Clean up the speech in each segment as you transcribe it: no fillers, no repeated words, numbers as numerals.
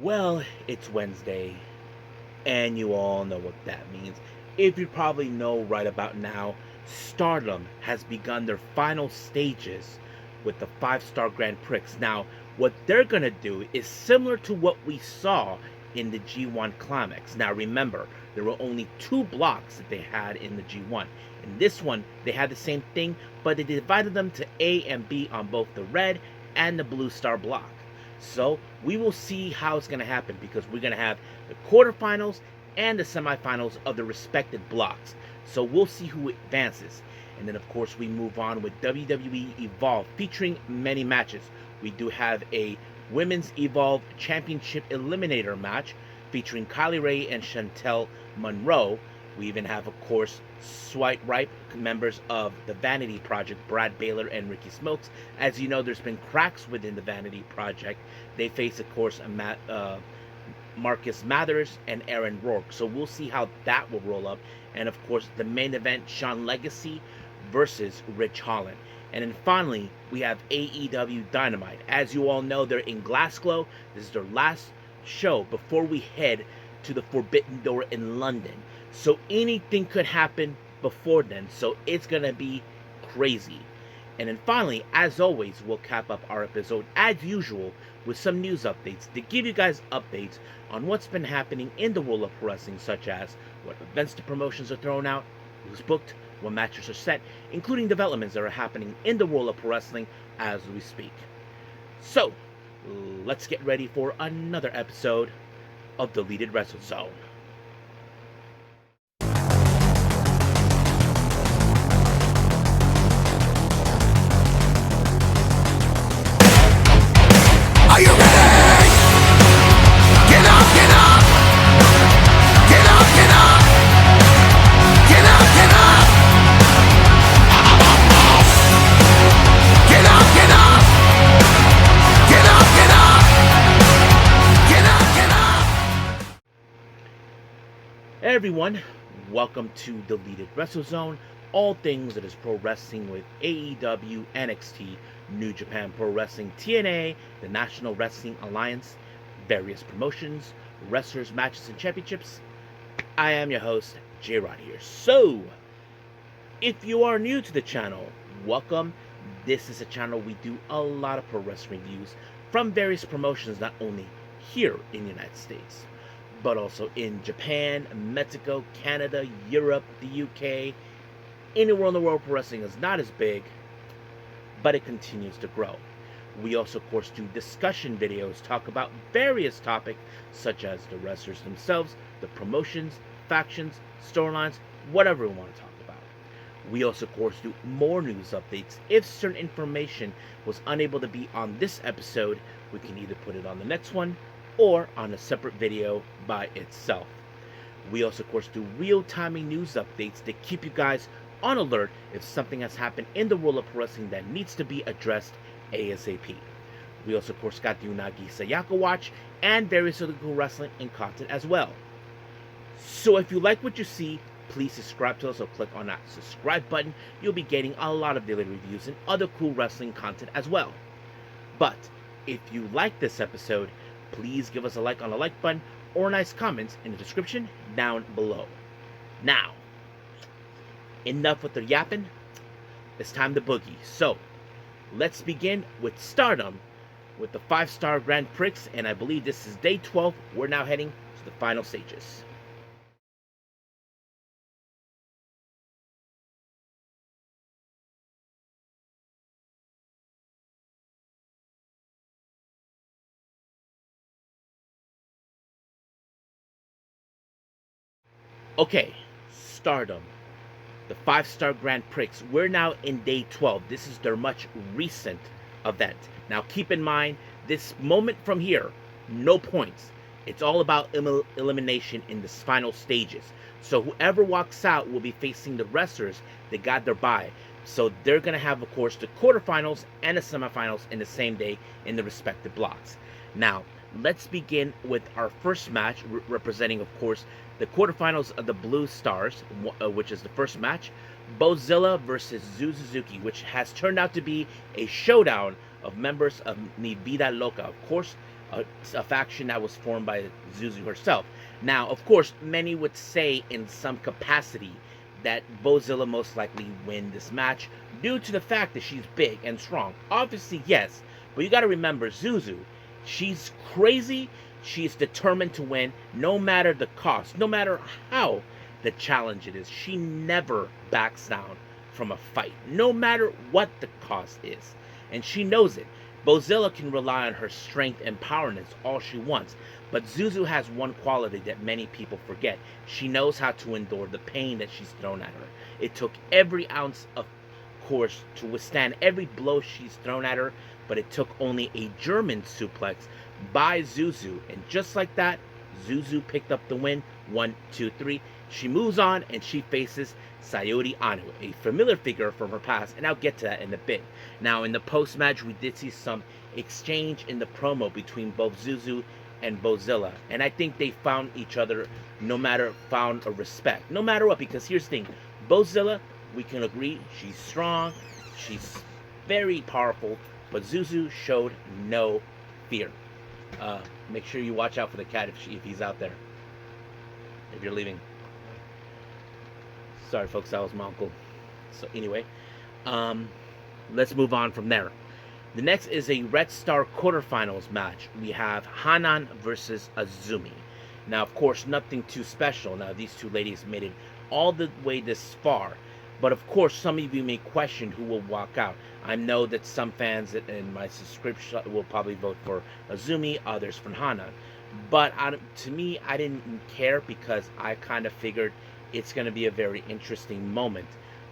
Well, it's Wednesday, and you all know what that means. If you probably know right about now, Stardom has begun their final stages with the 5-star Grand Prix. Now, what they're going to do is similar to what we saw in the G1 Climax. Now, remember, there were only 2 blocks that they had in the G1. In this one, they had the same thing, but they divided them to A and B on both the red and the blue star block. So we will see how it's going to happen because we're going to have the quarterfinals and the semifinals of the respective blocks. So we'll see who advances. And then, of course, we move on with WWE Evolve featuring many matches. We do have a Women's Evolve Championship Eliminator match featuring Kylie Ray and Chantel Monroe. We even have, of course, Swipe Ripe, members of the Vanity Project, Brad Baylor and Ricky Smokes. As you know, there's been cracks within the Vanity Project. They face, of course, Marcus Mathers and Aaron Rourke. So we'll see how that will roll up. And, of course, the main event, Sean Legacy versus Rich Holland. And then finally, we have AEW Dynamite. As you all know, they're in Glasgow. This is their last show before we head to the Forbidden Door in London. So anything could happen before then. So it's going to be crazy. And then finally, as always, we'll cap up our episode as usual with some news updates to give you guys updates on what's been happening in the world of wrestling, such as what events the promotions are throwing out, who's booked, what matches are set, including developments that are happening in the world of wrestling as we speak. So, let's get ready for another episode of Deleted Wrestle Zone. Are you ready? Get up, get up! Get up, get up! Get up, get up! Get up, get up! Get up, get up! Get up, get up! Hey everyone, welcome to Deleted Wrestle Zone, all things that is pro wrestling with AEW, NXT, New Japan Pro Wrestling, TNA, the National Wrestling Alliance, various promotions, wrestlers, matches, and championships. I am your host, J-Rod here. So, if you are new to the channel, welcome. This is a channel we do a lot of pro wrestling reviews from various promotions, not only here in the United States, but also in Japan, Mexico, Canada, Europe, the UK. Anywhere in the world pro wrestling is not as big, but it continues to grow. We also, of course, do discussion videos, talk about various topics such as the wrestlers themselves, the promotions, factions, storylines, whatever we want to talk about. We also, of course, do more news updates. If certain information was unable to be on this episode, we can either put it on the next one or on a separate video by itself. We also, of course, do real-time news updates to keep you guys on alert if something has happened in the world of wrestling that needs to be addressed ASAP. We also, of course, got the Unagi Sayaka Watch and various other cool wrestling and content as well. So if you like what you see, please subscribe to us or click on that subscribe button. You'll be getting a lot of daily reviews and other cool wrestling content as well. But if you like this episode, please give us a like on the like button or nice comments in the description down below. Now, enough with the yapping. It's time to boogie. So, let's begin with Stardom with the 5-star Grand Prix, and I believe this is day 12. We're now heading to the final stages. Okay, Stardom, the 5-star Grand Prix. We're now in day 12. This is their much recent event. Now keep in mind, this moment from here, no points. It's all about elimination in the final stages. So whoever walks out will be facing the wrestlers that got their bye. So they're going to have, of course, the quarterfinals and the semifinals in the same day in the respective blocks. Now, let's begin with our first match, representing, of course, the quarterfinals of the Blue Stars, which is the first match, Bozilla versus Zu Suzuki, which has turned out to be a showdown of members of Mi Vida Loca. Of course, a faction that was formed by Zuzu herself. Now, of course, many would say in some capacity that Bozilla most likely win this match due to the fact that she's big and strong. Obviously, yes, but you got to remember Zuzu. She's crazy. She's determined to win no matter the cost, no matter how the challenge it is. She never backs down from a fight, no matter what the cost is. And she knows it. Bozilla can rely on her strength and powerness all she wants, but Zuzu has one quality that many people forget. She knows how to endure the pain that she's thrown at her. It took every ounce of course to withstand every blow she's thrown at her, but it took only a German suplex by Zuzu, and just like that, Zuzu picked up the win. 1, 2, 3. She moves on and she faces Sayuri Anu, a familiar figure from her past, and I'll get to that in a bit. Now, in the post-match, we did see some exchange in the promo between both Zuzu and Bozilla, and I think they found each other, found a respect, no matter what, because here's the thing, Bozilla, we can agree, she's strong, she's very powerful, but Zuzu showed no fear. Make sure you watch out for the cat if he's out there, if you're leaving. Sorry, folks, that was my uncle. So anyway, let's move on from there. The next is a Red Star quarterfinals match. We have Hanan versus Azumi. Now, of course, nothing too special. Now, these two ladies made it all the way this far. But, of course, some of you may question who will walk out. I know that some fans in my subscription will probably vote for Azumi, others for Hanan. But to me, I didn't care because I kind of figured it's going to be a very interesting moment.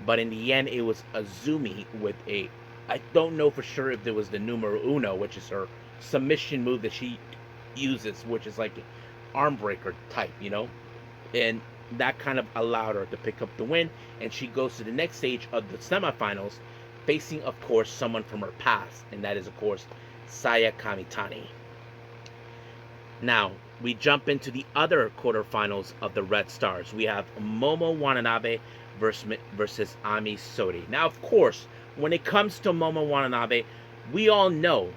But in the end, it was Azumi with a... I don't know for sure if there was the numero uno, which is her submission move that she uses, which is like an arm breaker type, you know? And that kind of allowed her to pick up the win. And she goes to the next stage of the semifinals, facing, of course, someone from her past. And that is, of course, Saya Kamitani. Now, we jump into the other quarterfinals of the Red Stars. We have Momo Watanabe versus Ami Sourei. Now, of course, when it comes to Momo Watanabe, we all know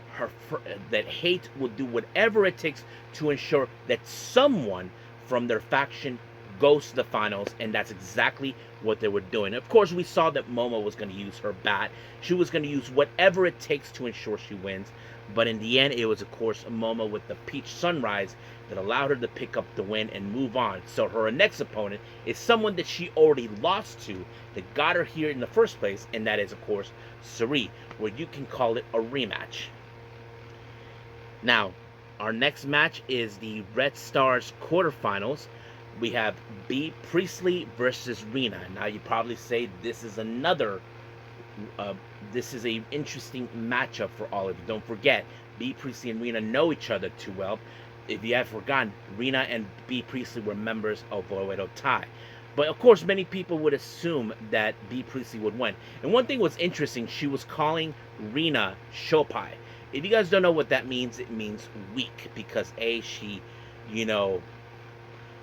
that Hate will do whatever it takes to ensure that someone from their faction goes to the finals, and that's exactly what they were doing. Of course, we saw that Momo was going to use her bat. She was going to use whatever it takes to ensure she wins. But in the end, it was, of course, Momo with the Peach Sunrise that allowed her to pick up the win and move on. So her next opponent is someone that she already lost to, that got her here in the first place, and that is, of course, Sareee, where you can call it a rematch. Now, our next match is the Red Stars quarterfinals. We have Bea Priestley versus Rina. Now, you probably say this is another... this is a interesting matchup for all of you. Don't forget, Bea Priestley and Rina know each other too well. If you have forgotten, Rina and Bea Priestley were members of Oedo Tai. But of course, many people would assume that Bea Priestley would win. And one thing was interesting, she was calling Rina Shopai. If you guys don't know what that means, it means weak. Because she,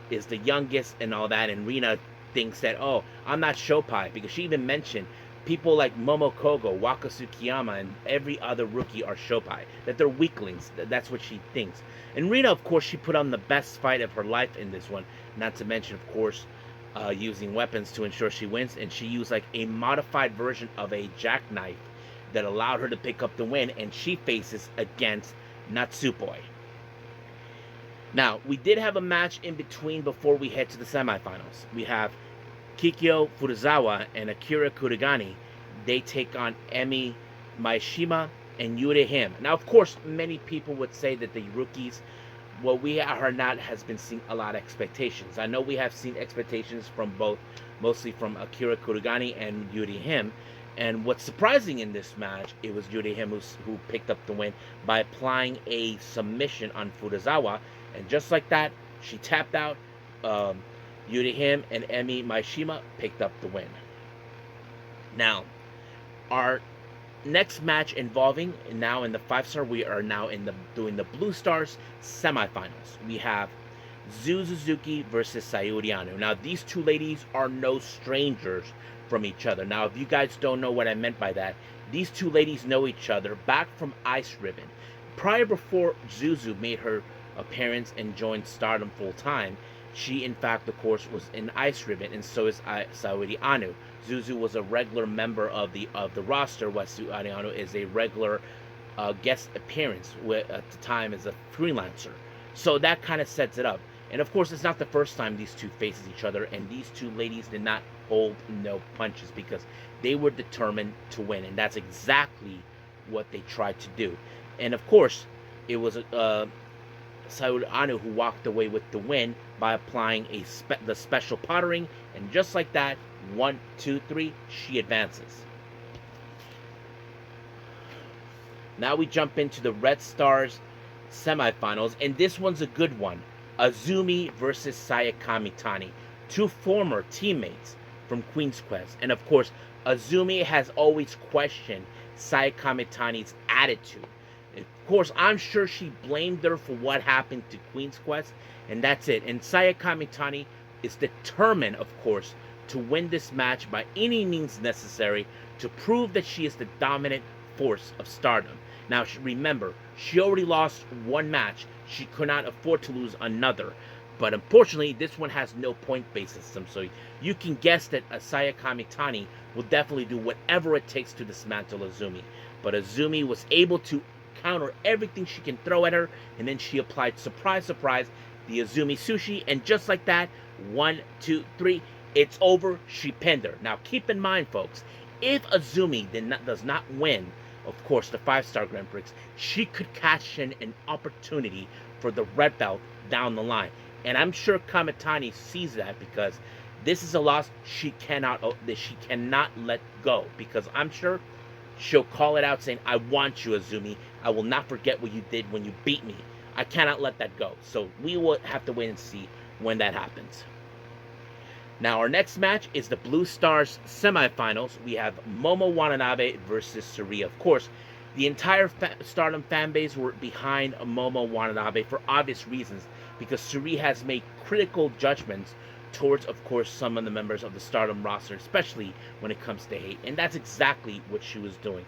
is the youngest and all that. And Rina thinks that, oh, I'm not Shopai. Because she even mentioned people like Momo Kogo, Waka Tsukiyama, and every other rookie are Shopai. That they're weaklings. That's what she thinks. And Rina, of course, she put on the best fight of her life in this one. Not to mention, of course, using weapons to ensure she wins. And she used like a modified version of a jackknife that allowed her to pick up the win. And she faces against Natsupoi. Now, we did have a match in between before we head to the semifinals. We have Kikyo Furuzawa and Akira Kurigani. They take on Emi Maeshima and Yuri Him. Now, of course, many people would say that the rookies, what we are not has been seeing a lot of expectations. I know we have seen expectations from both, mostly from Akira Kurigani and Yuri Him. And what's surprising in this match, it was Yuri Him who picked up the win by applying a submission on Furuzawa. And just like that, she tapped out. Yuri Him and Emi Maeshima picked up the win. Now, our next match involving, now in the 5-star, we are now doing the Blue Stars semifinals. We have Zu Suzuki versus Sayuri Anu. Now, these two ladies are no strangers from each other. Now, if you guys don't know what I meant by that, these two ladies know each other back from Ice Ribbon. prior before Zuzu made her appearance and joined Stardom full time, she in fact, of course, was in Ice Ribbon, and so is Saori Anu. Zuzu was a regular member of the roster, while Saori Anu is a regular guest appearance at the time as a freelancer. So that kind of sets it up. And of course, it's not the first time these two faces each other, and these two ladies did not hold no punches because they were determined to win, and that's exactly what they tried to do. And of course, it was Saori Anu who walked away with the win by applying the special pottering, and just like that, 1, 2, 3, she advances. Now we jump into the Red Stars semifinals, and this one's a good one. Azumi versus Saya Kamitani, two former teammates from Queen's Quest. And of course, Azumi has always questioned Saya Kamitani's attitude. Of course, I'm sure she blamed her for what happened to Queen's Quest, and that's it. And Saya Kamitani is determined, of course, to win this match by any means necessary to prove that she is the dominant force of Stardom. Now, remember, she already lost one match. She could not afford to lose another. But unfortunately, this one has no point-based system, so you can guess that Saya Kamitani will definitely do whatever it takes to dismantle Azumi. But Azumi was able to counter everything she can throw at her, and then she applied, surprise, surprise, the Azumi Sushi, and just like that, 1, 2, 3, it's over. She pinned her. Now, keep in mind, folks, if Azumi does not win, of course, the 5-star Grand Prix, she could cash in an opportunity for the red belt down the line. And I'm sure Kamitani sees that, because this is a loss she cannot let go, because I'm sure she'll call it out saying, I want you, Azumi. I will not forget what you did when you beat me. I cannot let that go. So we will have to wait and see when that happens. Now, our next match is the Blue Stars semifinals. We have Momo Watanabe versus Suri. Of course, the entire Stardom fan base were behind Momo Watanabe for obvious reasons, because Suri has made critical judgments towards, of course, some of the members of the Stardom roster, especially when it comes to Hate, and that's exactly what she was doing.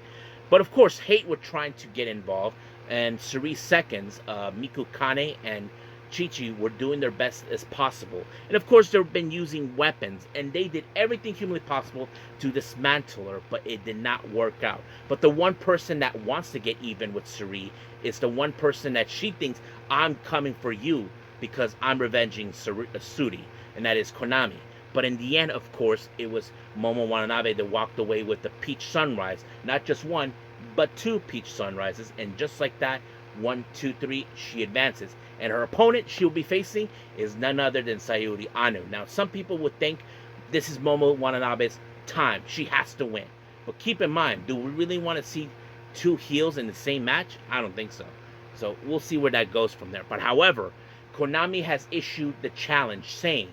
But of course, Hate were trying to get involved, and Suri's seconds, Miku Kane and Chi-Chi, were doing their best as possible. And of course, they've been using weapons, and they did everything humanly possible to dismantle her, but it did not work out. But the one person that wants to get even with Suri is the one person that she thinks, I'm coming for you because I'm revenging Suri, and that is Konami. But in the end, of course, it was Momo Watanabe that walked away with the Peach Sunrise. Not just one, but 2 Peach Sunrises. And just like that, 1, 2, 3, she advances. And her opponent she'll be facing is none other than Saori Anu. Now, some people would think this is Momo Watanabe's time. She has to win. But keep in mind, do we really want to see 2 heels in the same match? I don't think so. So we'll see where that goes from there. But however, Konami has issued the challenge saying,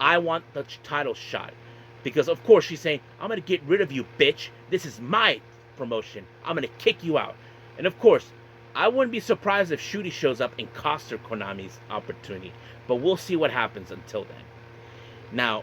I want the title shot. Because of course she's saying, I'm going to get rid of you, bitch. This is my promotion. I'm going to kick you out. And of course, I wouldn't be surprised if Shooty shows up and costs her Konami's opportunity. But we'll see what happens until then. Now,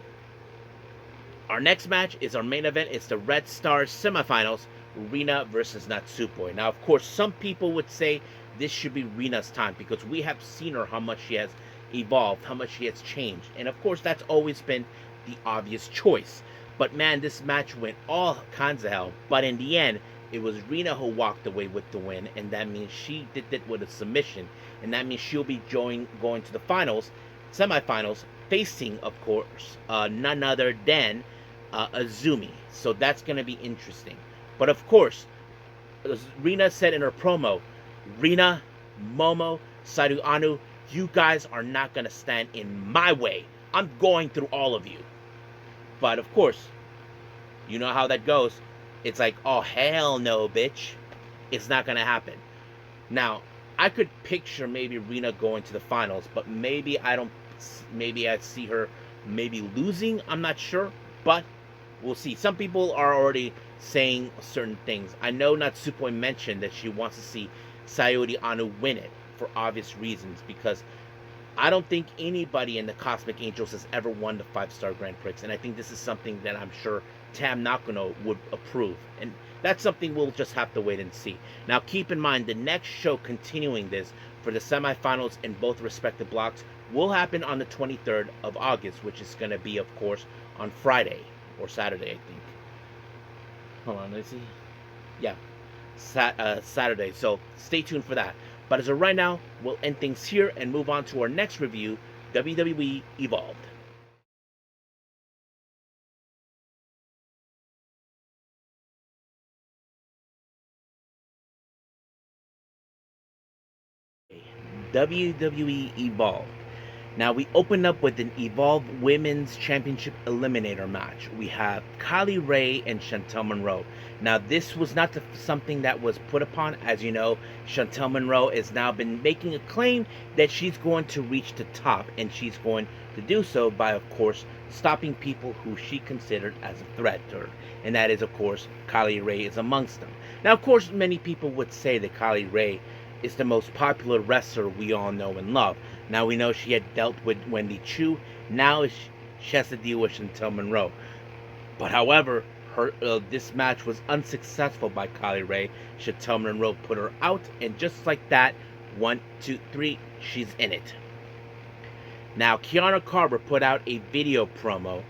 our next match is our main event. It's the Red Stars semifinals, Rina versus Natsupoi. Now, of course, some people would say this should be Rina's time, because we have seen her, how much she has evolved, how much she has changed. And of course, that's always been the obvious choice. But man, this match went all kinds of hell. But in the end, it was Rina who walked away with the win, and that means she did it with a submission. And that means she'll be going to the semifinals, facing, of course, none other than Azumi. So that's going to be interesting. But of course, as Rina said in her promo, Rina, Momo, Saori Anu, you guys are not going to stand in my way. I'm going through all of you. But of course, you know how that goes. It's like, oh, hell no, bitch. It's not going to happen. Now, I could picture maybe Rina going to the finals, but maybe I'd see her maybe losing. I'm not sure, but we'll see. Some people are already saying certain things. I know Natsupoi mentioned that she wants to see Saori Anu win it for obvious reasons, because I don't think anybody in the Cosmic Angels has ever won the 5-star Grand Prix, and I think this is something that I'm sure Tam Nakano would approve. And that's something we'll just have to wait and see. Now, keep in mind, the next show continuing this for the semifinals in both respective blocks will happen on the 23rd of August, which is going to be, of course, on Friday or Saturday, I think. Hold on, let's see. Yeah, Saturday. So stay tuned for that. But as of right now, we'll end things here and move on to our next review, WWE Evolved. WWE Evolve. Now we open up with an Evolve Women's Championship Eliminator match. We have Kylie Ray and Chantel Monroe. Now this was not something that was put upon. As you know, Chantel Monroe has now been making a claim that she's going to reach the top, and she's going to do so by, of course, stopping people who she considered as a threat to her. And that is, of course, Kylie Ray is amongst them. Now, of course, many people would say that Kylie Ray is the most popular wrestler we all know and love. Now we know she had dealt with Wendy Chu. Now she has to deal with Chantel Monroe. But however, this match was unsuccessful by Kylie Ray. Chantel Monroe put her out, and just like that, 1, 2, 3, she's in it. Now Kiana Carver put out a video promo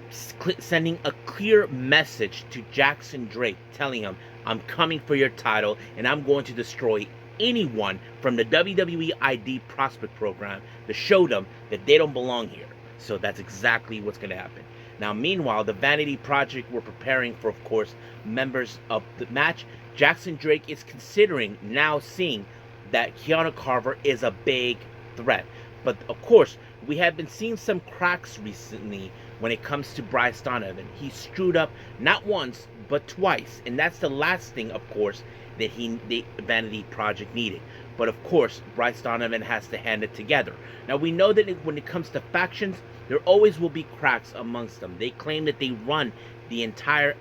sending a clear message to Jackson Drake, telling him, I'm coming for your title, and I'm going to destroy anyone from the WWE ID Prospect Program to show them that they don't belong here. So that's exactly what's going to happen. Now, meanwhile, the Vanity Project were preparing for, of course, members of the match. Jackson Drake is considering now seeing that Kiana Carver is a big threat. But, of course, we have been seeing some cracks recently when it comes to Bryce Donovan. He screwed up not once, but twice. And that's the last thing, of course, that the Vanity Project needed. But of course, Bryce Donovan has to hand it together. Now we know that when it comes to factions, there always will be cracks amongst them. They claim that they run the entire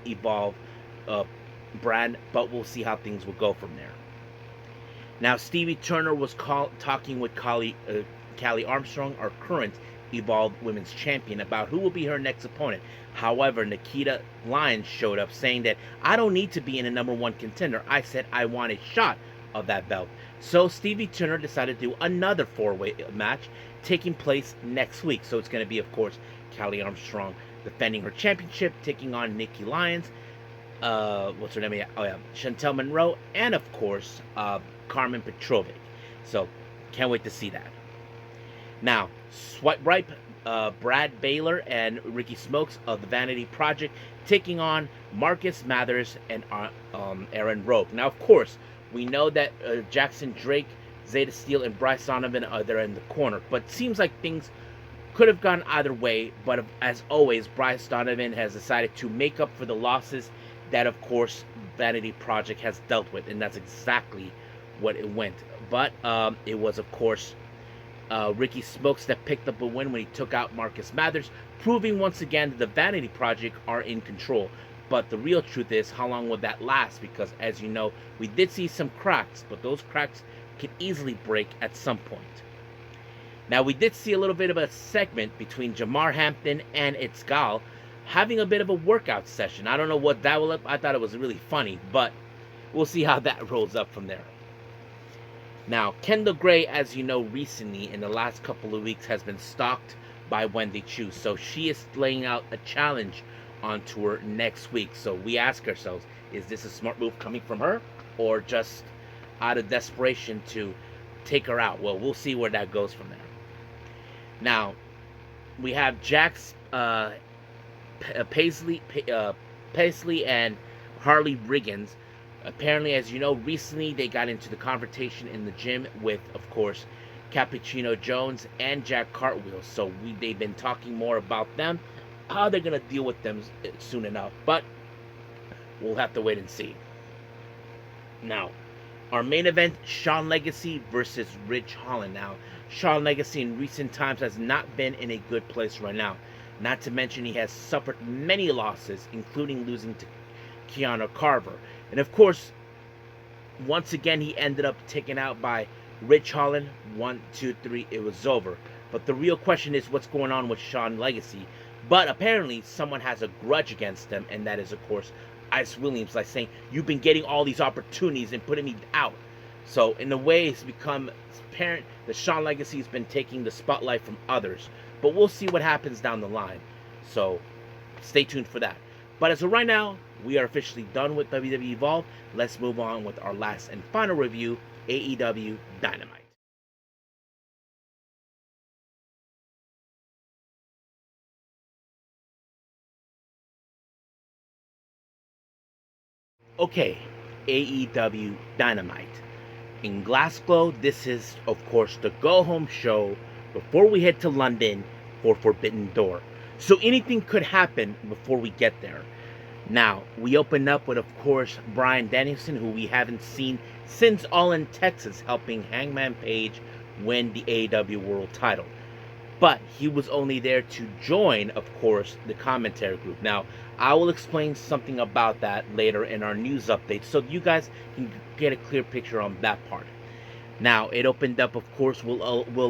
Evolve brand, but we'll see how things will go from there. Now Stevie Turner was talking with Callie Armstrong, our current Evolve Women's Champion, about who will be her next opponent. However, Nikita Lyons showed up saying that I don't need to be in a #1 contender. I said I want a shot of that belt. So Stevie Turner decided to do another 4-way match taking place next week. So it's going to be, of course, Callie Armstrong defending her championship, taking on Nikki Lyons, what's her name? Oh yeah, Chantel Monroe, and of course, Carmen Petrovic. So can't wait to see that. Now, Swipe Ripe, Brad Baylor and Ricky Smokes of the Vanity Project taking on Marcus Mathers and Aaron Rogue. Now, of course, we know that Jackson Drake, Zeta Steele, and Bryce Donovan are there in the corner. But it seems like things could have gone either way. But as always, Bryce Donovan has decided to make up for the losses that, of course, Vanity Project has dealt with. And that's exactly what it went. But it was, of course, Ricky Smokes that picked up a win when he took out Marcus Mathers, proving once again that the Vanity Project are in control. But the real truth is, how long will that last? Because as you know, we did see some cracks, but those cracks can easily break at some point. Now, we did see a little bit of a segment between Jamar Hampton and Itzgal having a bit of a workout session. I don't know what that will. I thought it was really funny, but we'll see how that rolls up from there. Now, Kendall Gray, as you know, recently, in the last couple of weeks, has been stalked by Wendy Chu. So she is laying out a challenge on tour next week. So we ask ourselves, is this a smart move coming from her, or just out of desperation to take her out? Well, we'll see where that goes from there. Now, we have Jax Paisley and Harley Riggins. Apparently, as you know, recently they got into the confrontation in the gym with, of course, Cappuccino Jones and Jack Cartwheel. So they've been talking more about them, how they're going to deal with them soon enough. But we'll have to wait and see. Now, our main event, Shawn Legacy versus Ridge Holland. Now, Shawn Legacy in recent times has not been in a good place right now. Not to mention he has suffered many losses, including losing to Kiana Carver. And of course, once again, he ended up taken out by Ridge Holland. 1, 2, 3, it was over. But the real question is what's going on with Shawn Legacy. But apparently, someone has a grudge against them, and that is, of course, Ice Williams, like saying, you've been getting all these opportunities and putting me out. So in a way, it's become apparent that Shawn Legacy has been taking the spotlight from others. But we'll see what happens down the line. So stay tuned for that. But as of right now, we are officially done with WWE Evolve. Let's move on with our last and final review, AEW Dynamite. Okay, AEW Dynamite. In Glasgow, this is, of course, the go-home show before we head to London for Forbidden Door. So anything could happen before we get there. Now, we open up with, of course, Bryan Danielson, who we haven't seen since All in Texas, helping Hangman Page win the AEW World title. But he was only there to join, of course, the commentary group. Now, I will explain something about that later in our news update, so you guys can get a clear picture on that part. Now, it opened up, of course, Will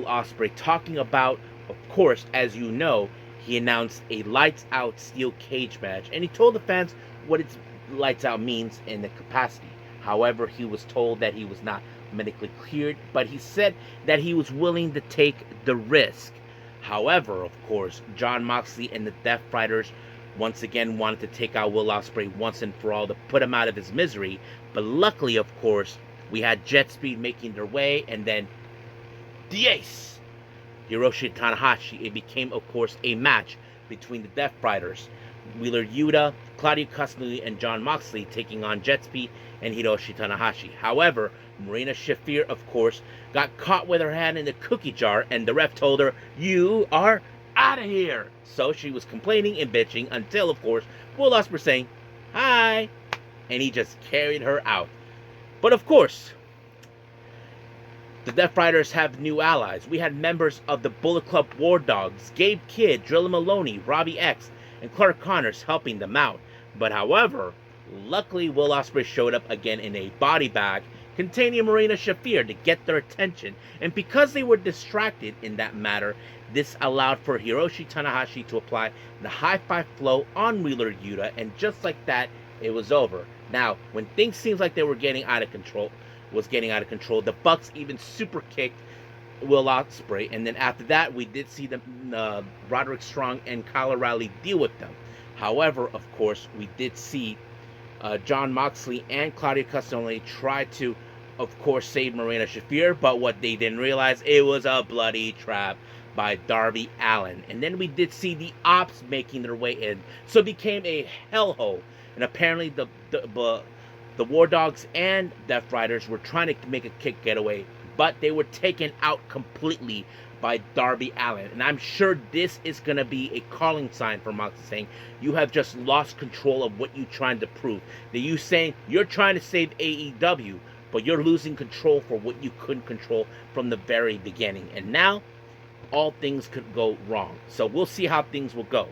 Ospreay talking about, of course, as you know, he announced a lights out steel cage match, and he told the fans what its lights out means in the capacity. However, he was told that he was not medically cleared, but he said that he was willing to take the risk. However, of course, Jon Moxley and the Death Riders once again wanted to take out Will Ospreay once and for all to put him out of his misery. But luckily, of course, we had Jet Speed making their way, and then the Ace, Hiroshi Tanahashi. It became, of course, a match between the Death Riders, Wheeler Yuta, Claudio Castagnoli, and Jon Moxley taking on Jet Speed and Hiroshi Tanahashi. However, Marina Shafir, of course, got caught with her hand in the cookie jar, and the ref told her, "You are out of here." So she was complaining and bitching until, of course, Will Ospreay saying, "Hi," and he just carried her out. But of course, the Death Riders have new allies. We had members of the Bullet Club War Dogs, Gabe Kidd, Drilla Maloney, Robbie X, and Clark Connors helping them out. But however, luckily Will Ospreay showed up again in a body bag containing Marina Shafir to get their attention, and because they were distracted in that matter, this allowed for Hiroshi Tanahashi to apply the high five flow on Wheeler Yuta, and just like that, it was over. Now, when things seemed like they were getting out of control, the Bucks even super kicked Will Ospreay, and then after that, we did see the Roderick Strong and Kyle O'Reilly deal with them. However, of course, we did see Jon Moxley and Claudio Castagnoli try to, of course, save Marina Shafir, but what they didn't realize, it was a bloody trap by Darby Allin. And then we did see the Ops making their way in, so it became a hellhole. And apparently the War Dogs and Death Riders were trying to make a kick getaway, but they were taken out completely by Darby Allin. And I'm sure this is going to be a calling sign for Moxley, saying, you have just lost control of what you're trying to prove. That you saying you're trying to save AEW, but you're losing control for what you couldn't control from the very beginning. And now, all things could go wrong. So we'll see how things will go.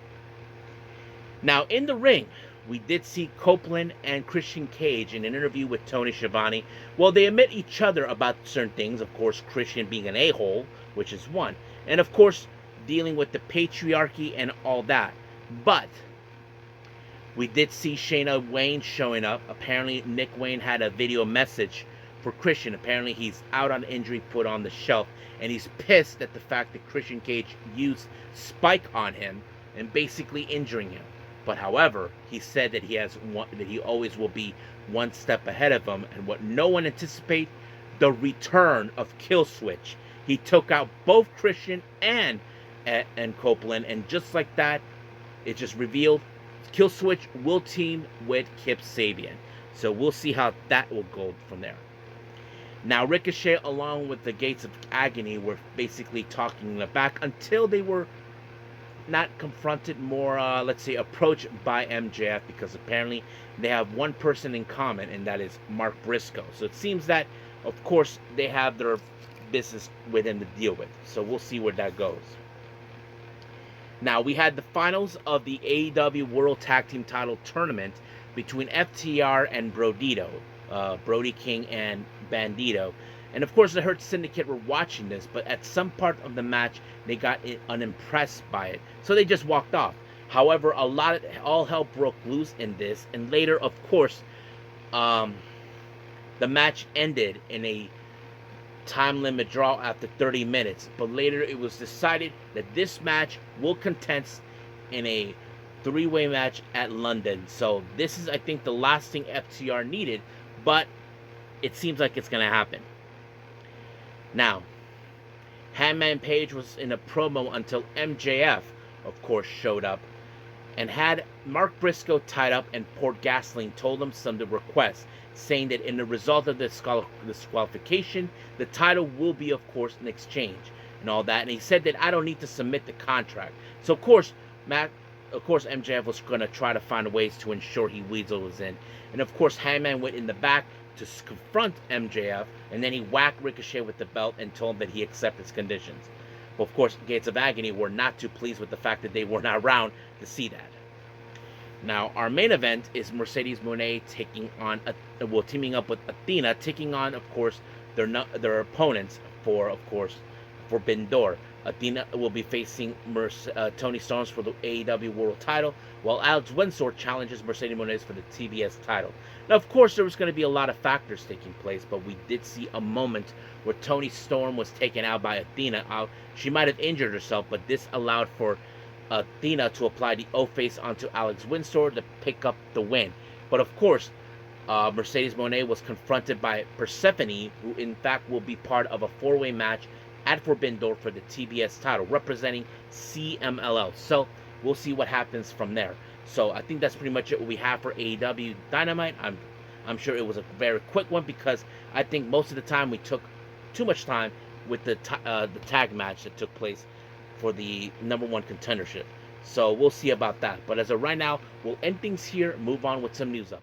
Now, in the ring, we did see Copeland and Christian Cage in an interview with Tony Schiavone. Well, they admit each other about certain things. Of course, Christian being an a-hole, which is one. And of course, dealing with the patriarchy and all that. But we did see Shayna Wayne showing up. Apparently, Nick Wayne had a video message for Christian. Apparently, he's out on injury, put on the shelf. And he's pissed at the fact that Christian Cage used Spike on him and basically injuring him. But however, he said that he always will be one step ahead of him. And what no one anticipates, the return of Killswitch. He took out both Christian and Copeland, and just like that, it just revealed Killswitch will team with Kip Sabian. So we'll see how that will go from there. Now, Ricochet, along with the Gates of Agony, were basically talking in the back until they were not confronted, more, let's say, approached by MJF, because apparently they have one person in common, and that is Mark Briscoe. So it seems that, of course, they have their business with him to deal with. So we'll see where that goes. Now, we had the finals of the AEW World Tag Team Title Tournament between FTR and Brodito, Brody King and Bandito. And of course, the Hurt Syndicate were watching this, but at some part of the match, they got unimpressed by it. So they just walked off. However, all hell broke loose in this, and later, of course, um, the match ended in a time limit draw after 30 minutes. But later, it was decided that this match will contest in a three-way match at London. So this is, I think, the last thing FTR needed, but it seems like it's going to happen. Now, Hangman Page was in a promo until MJF, of course, showed up and had Mark Briscoe tied up, and poured gasoline, told him some of the requests, saying that in the result of this disqualification, the title will be, of course, an exchange and all that. And he said that I don't need to submit the contract. So, of course, MJF was going to try to find ways to ensure he weasels in. And, of course, Hangman went in the back to confront MJF, and then he whacked Ricochet with the belt and told him that he accepted his conditions. Well, of course, Gates of Agony were not too pleased with the fact that they were not around to see that. Now, our main event is Mercedes Moné teaming up with Athena, taking on, of course, their opponents for, of course, Forbidden Door. Athena will be facing Toni Storm for the AEW World title, while Alex Windsor challenges Mercedes Moné for the TBS title. Now, of course, there was going to be a lot of factors taking place, but we did see a moment where Toni Storm was taken out by Athena. She might have injured herself, but this allowed for Athena to apply the O-Face onto Alex Windsor to pick up the win. But, of course, Mercedes Moné was confronted by Persephone, who, in fact, will be part of a four-way match at Forbidden Door for the TBS title, representing CMLL. So we'll see what happens from there. So I think that's pretty much it what we have for AEW Dynamite. I'm sure it was a very quick one, because I think most of the time we took too much time with the tag match that took place for the #1 contendership. So we'll see about that. But as of right now, we'll end things here, move on with some news updates.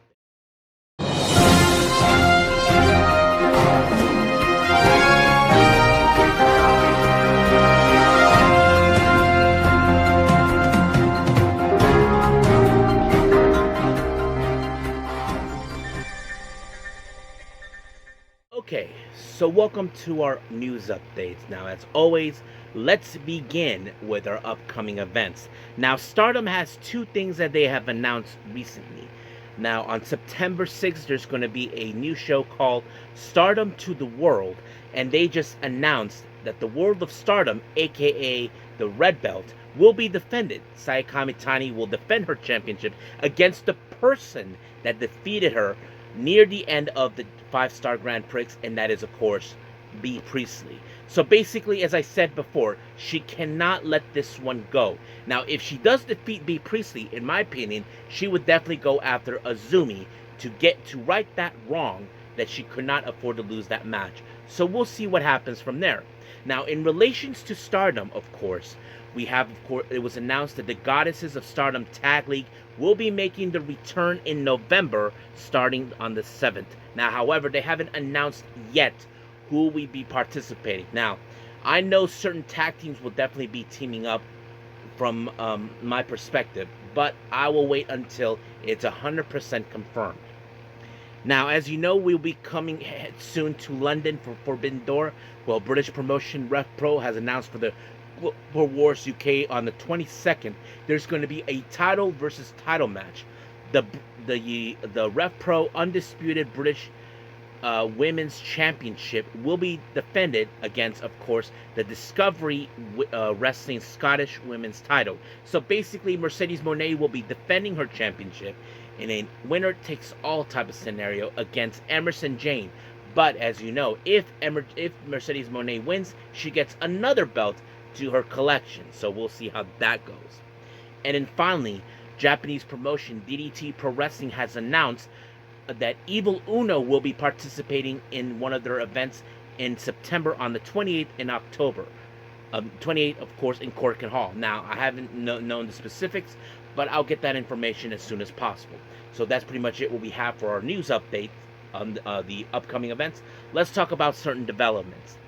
Okay, so welcome to our news updates. Now, as always, let's begin with our upcoming events. Now, Stardom has two things that they have announced recently. Now, on September 6th, there's going to be a new show called Stardom to the World, and they just announced that the World of Stardom, aka the Red Belt, will be defended. Saya Kamitani will defend her championship against the person that defeated her near the end of the 5-star Grand Prix, and that is, of course, Bea Priestley. So basically, as I said before, she cannot let this one go. Now, if she does defeat Bea Priestley, in my opinion, she would definitely go after Azumi to right that wrong that she could not afford to lose that match. So we'll see what happens from there. Now, in relations to Stardom, of course, it was announced that the Goddesses of Stardom Tag League will be making the return in November, starting on the 7th. Now, however, they haven't announced yet who will be participating. Now, I know certain tag teams will definitely be teaming up from my perspective, but I will wait until it's 100% confirmed. Now, as you know, we'll be coming soon to London for Forbidden Door. Well, British promotion RevPro has announced for Wars UK on the 22nd, there's going to be a title versus title match. The RevPro Undisputed British Women's Championship will be defended against, of course, the Discovery Wrestling Scottish Women's title. So basically, Mercedes Moné will be defending her championship in a winner-takes-all type of scenario against Emerson Jane. But as you know, if Mercedes Moné wins, she gets another belt to her collection. So we'll see how that goes. And then finally, Japanese promotion DDT Pro Wrestling has announced that Evil Uno will be participating in one of their events in September on the 28th in October. 28th, of course, in Corkin Hall. Now, I haven't known the specifics, but I'll get that information as soon as possible. So that's pretty much it what we have for our news update on the upcoming events. Let's talk about certain developments.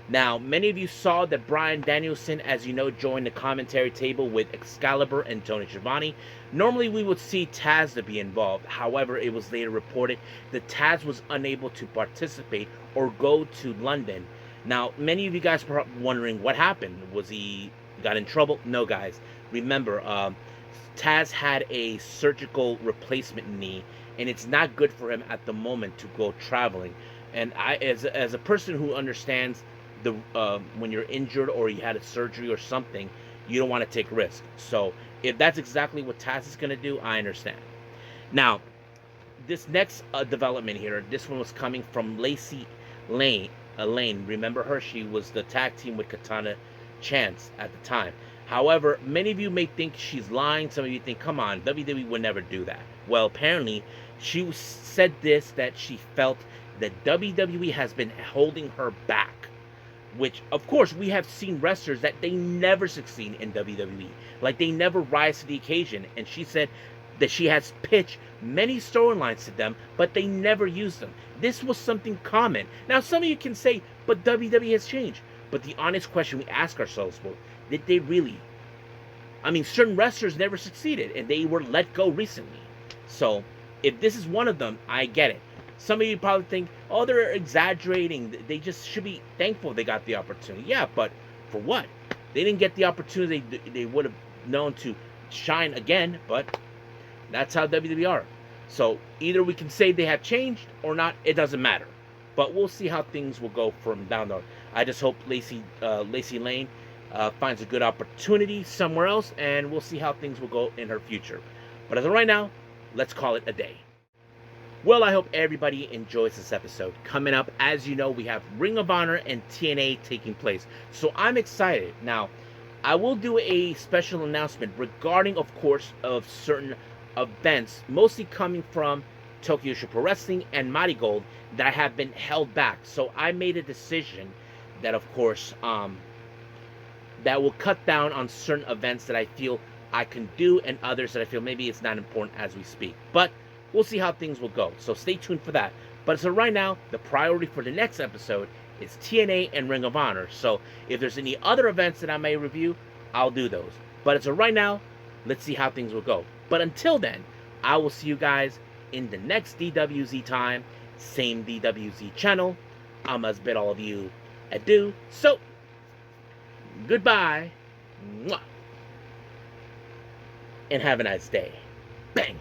Now, many of you saw that Bryan Danielson, as you know, joined the commentary table with Excalibur and Tony Schiavone. Normally, we would see Taz to be involved. However, it was later reported that Taz was unable to participate or go to London. Now, many of you guys were wondering what happened. Was he got in trouble? No, guys. Remember, Taz had a surgical replacement knee, and it's not good for him at the moment to go traveling. And as a person who understands the when you're injured or you had a surgery or something, you don't want to take risks. So if that's exactly what Taz is gonna do, I understand. Now, this next development here, this one was coming from Lacey Lane. Lane, remember her? She was the tag team with Katana Chance at the time. However, many of you may think she's lying. Some of you think, come on, WWE would never do that. Well, apparently, she said this, that she felt that WWE has been holding her back. Which, of course, we have seen wrestlers that they never succeed in WWE. Like, they never rise to the occasion. And she said that she has pitched many storylines to them, but they never use them. This was something common. Now, some of you can say, but WWE has changed. But the honest question we ask ourselves was, did they really? I mean, certain wrestlers never succeeded, and they were let go recently. So, if this is one of them, I get it. Some of you probably think, oh, they're exaggerating. They just should be thankful they got the opportunity. Yeah, but for what? They didn't get the opportunity they would have known to shine again, but that's how WWE are. So either we can say they have changed or not, it doesn't matter. But we'll see how things will go from down there. I just hope Lacey Lane finds a good opportunity somewhere else, and we'll see how things will go in her future. But as of right now, let's call it a day. Well, I hope everybody enjoys this episode. Coming up, as you know, we have Ring of Honor and TNA taking place. So I'm excited. Now, I will do a special announcement regarding, of course, of certain events, mostly coming from Tokyo Pro Wrestling and Marigold, that have been held back. So I made a decision that, of course, that will cut down on certain events that I feel I can do, and others that I feel maybe it's not important as we speak. But we'll see how things will go. So stay tuned for that. But so right now, the priority for the next episode is TNA and Ring of Honor. So if there's any other events that I may review, I'll do those. But as of right now, let's see how things will go. But until then, I will see you guys in the next DWZ time. Same DWZ channel. I must bid all of you adieu. So, goodbye. Mwah. And have a nice day. Bang.